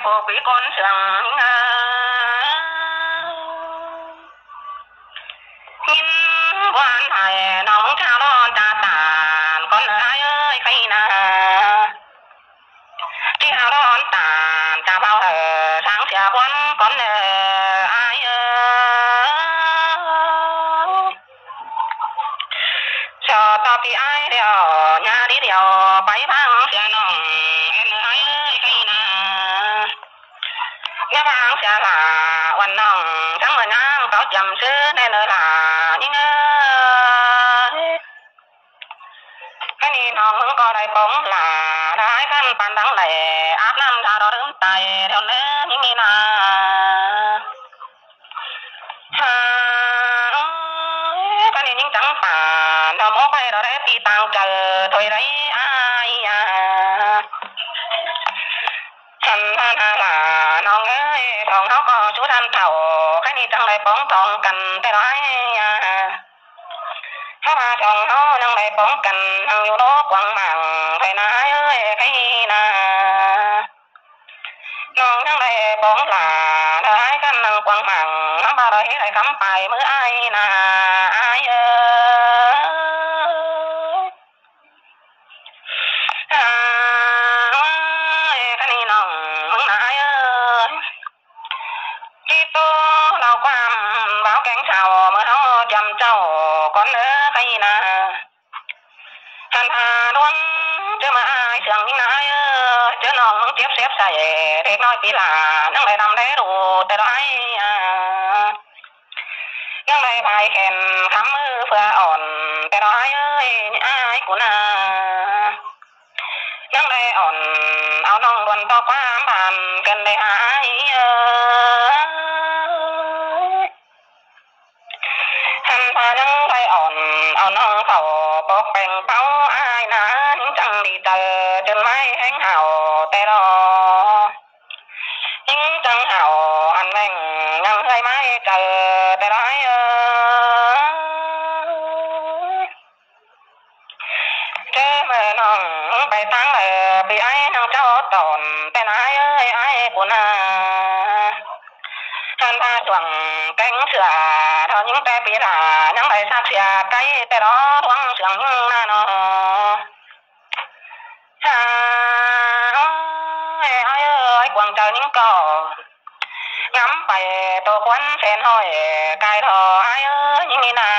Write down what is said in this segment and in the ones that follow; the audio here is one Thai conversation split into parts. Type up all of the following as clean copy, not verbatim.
ผู้ปีคนเสียงหินหวานให้น้องชาวร้อนตาตานคนเอ้ยใครนะที่ชาวร้อนตานจะเบาสังเสียวันคนอ้ายชอต่อพี่อ้ายเดียวญาติเดียวไปพังเสียน้องเห็นอ้ายใครนะญาพังเสียละวันน้องทั้งเมื่อนางเขาจำชื่อในเนื้อละยิ่งแค่นี้น้องมึงก็ได้ปงหลาได้ขั้นปันดังแหล่อาบน้ำทาดอลืมไตเท่านี้ยิ่งนี่นาแค่นี้ยิ่งจังป่านดอมไปเราได้ปีตังเจอถอยไรอ้ายฉันท่านหลาน้องเอ้ยทองเขาก็ชูทันเถ่าแค่นี้จังได้ป้องทองกันแต่ไรถ้ามาทองเขายังได้ป้องกันทั้งอยู่โลกวังมั่งไผนาเอ้ยใครนาน้องยังได้ป้องหลาได้กันนั่งกวังมั่งน้ำบาได้ได้คำไปมืออ้ายนาอ้ายคันนี้น้องมึงนายที่โตเราความเบาแกงเช้าเมื่อเฮาจำเจ้าก่อนใครนะท่านพาดวงเจอมาอ้ายเสียงยิ่งนายเจอน้องมึงเจ็บเสียบใส่เด็กน้อยปีหลานั่งได้ดำได้รู้แต่ได้ยังได้พายแขนคำมือเพื่ออ่อนแต่ได้เอ้ยอ้ายกูนายังได้อ่อนเอาน้องดวนต่อความผ่านกันได้หายท่านพายังได้อ่อนเอาน้องเขาปกแป่งเป้าอ้ายนะจังดีเจอจนไม่แห้งเห่าแต่รอยิ่งจังเห่าอันแม่งยังเคยไม่เจอแต่ร้ายเจอเมื่อน้องไปตั้งปีไอ้น้องเจ้าตอนแต่นายเอ้ยไอ้กูนาท่านพาช่วงแกงเสือเท่ายิ่งแต่ปีหลายังได้ซักเสียไกลแต่รอทวงเสียงหน้าน้อไอ้เอ้ยกวางเจ้ายิ่งก่องำไปตัวควันแสนห้อยกายทอไอ้ยิ่งนี่นา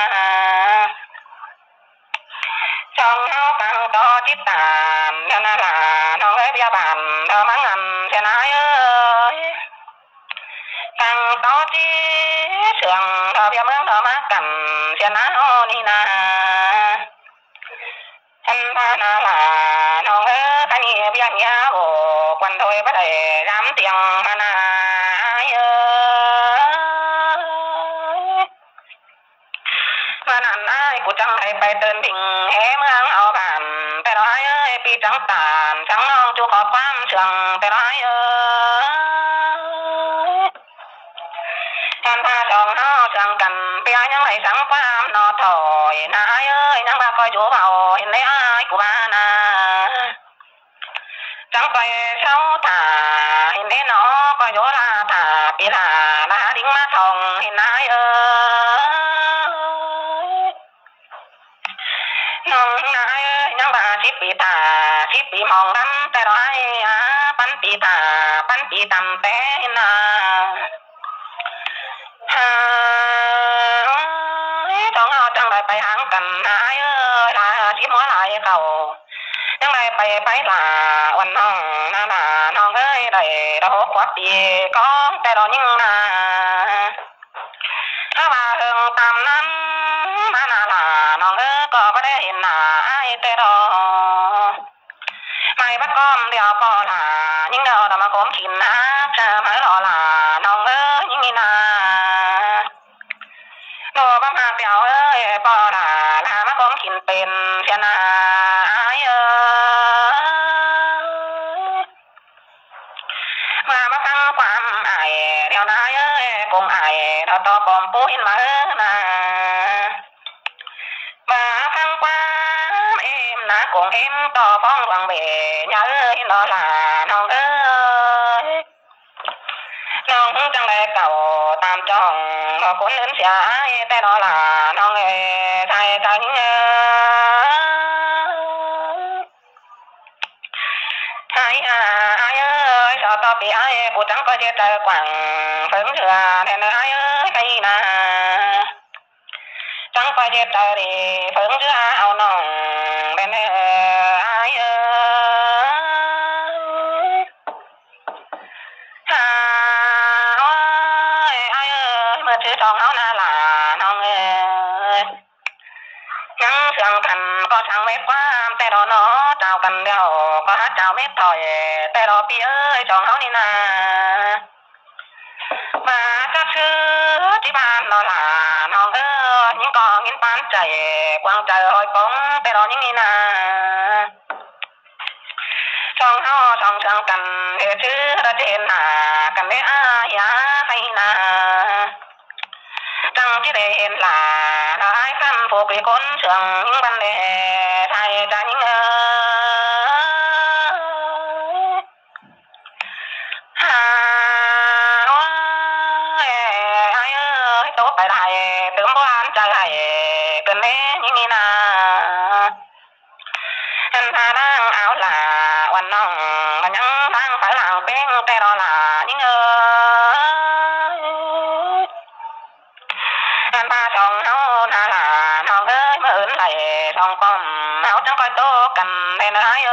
ช่องเฮาตั้งต่อจิตตามเท่านั้นล่ะน้องเอ้ยพยาบาลเธอมังอันเสียนายเอ้ยตั้งต่อจิตเสื่องเธอพยาเมืองเธอมากันเสียนานี่นาฉันพานาล่ะน้องเอ้ยคันนี้พยาเนียโอ้ควันถอยบ่ได้ยามเตียงมานามานั่นอ้ายกูจังให้ไปเดินดิ่งแห่เมืองเอาผ่านแต่ร้ายเอ้ยปีจังตานจังน้องจูขอความเชื่องแต่ร้ายท่านพาสองเฮาเชื่องกันเปียยังไหลสังความนอถอยนายเอ้ยยังบ่คอยอยู่เบาเห็นได้อ้ายกูมานาจังไปเช้าตาเห็นได้น้อก็อยู่ลาตาปีลาลาดิ่งมาทองเห็นนายน้องนายยังบ่10 ปีตา10 ปีมองนั้นแต่ร้ายปันปีตาปันปีตำแต่นาท้องเฮาจังได้ไปหางกันนายลาที่หัวลายเก่ายังได้ไปลาวันน้องนานาน้องเอ้ยได้ดอกกว่าปีก็แต่ดอกยิ่งนาถ้าว่าเฮิงตามนั้นมานาลาน้องเอ้ยก็บ่ได้เห็นหน้าอ้ายแต่ดอกไม่บัดก้อมเดียวก็ลายิ่งเดียวดอกมาก้มขินนะจะมาหล่อลาน้องเอ้ยยิ่งนี่นาโนบ่มาเปียวเอ้ยปอลาลามาก้มขินเป็นเสียนาอ้ายมาฟังความอ้ายเดี๋ยวนายเอ้ยคงอ้ายถ้าต่อปอมปูหินมานามาฟังความเอ็มนะคงเอ็มต่อฟ้องวังเบยเอ้ยนอลาน้องเอ้ย น้องจังได๋เก่าตามจ้องบ่คนอื่นเสียแต่นอล่ะน้องไทยจังไอ้ชอต่อปีไอ้ผู้จังก็จะเจอกว่างเพิ่งเถื่อแทนไอ้ใครนะจังก็จะเจอดีเพิ่งเถื่อเอาน้องเป็นไอ้เมื่อชื่อทองเฮานาล่ะน้องยังเสื่องกันก็ช่างไม่ความแต่ดอน้อเจ้ากันเดียวก็หาเจ้าไม่ถอยแต่ดอปีจองเฮานี่นามาก็คือที่บ้านนอล่ะน้องยิ่งก็ยินปานใจกวางใจหอยปองแต่ดอยิ่งนี่นาช่องเฮาช่องเชื่องกันเฮ็ดชื่อระเจนหน้ากันได้อาญาให้นาจังที่ได้เห็นหลาหลายคันผู้เป็นคนเชื่องยิ่งบันแลไทยจังโตไปได้เติมบ่อ่านใจเกินแน่นี่นาอันพานางเอาล่ะวันน้องมันยังทางไปหลังเป้งแต่รอล่ะยิ่งอันพาช่องเฮานาล่ะน้องมาเอิ้นไหลช่องป้อมเฮาจังค่อยโตกันได้นาย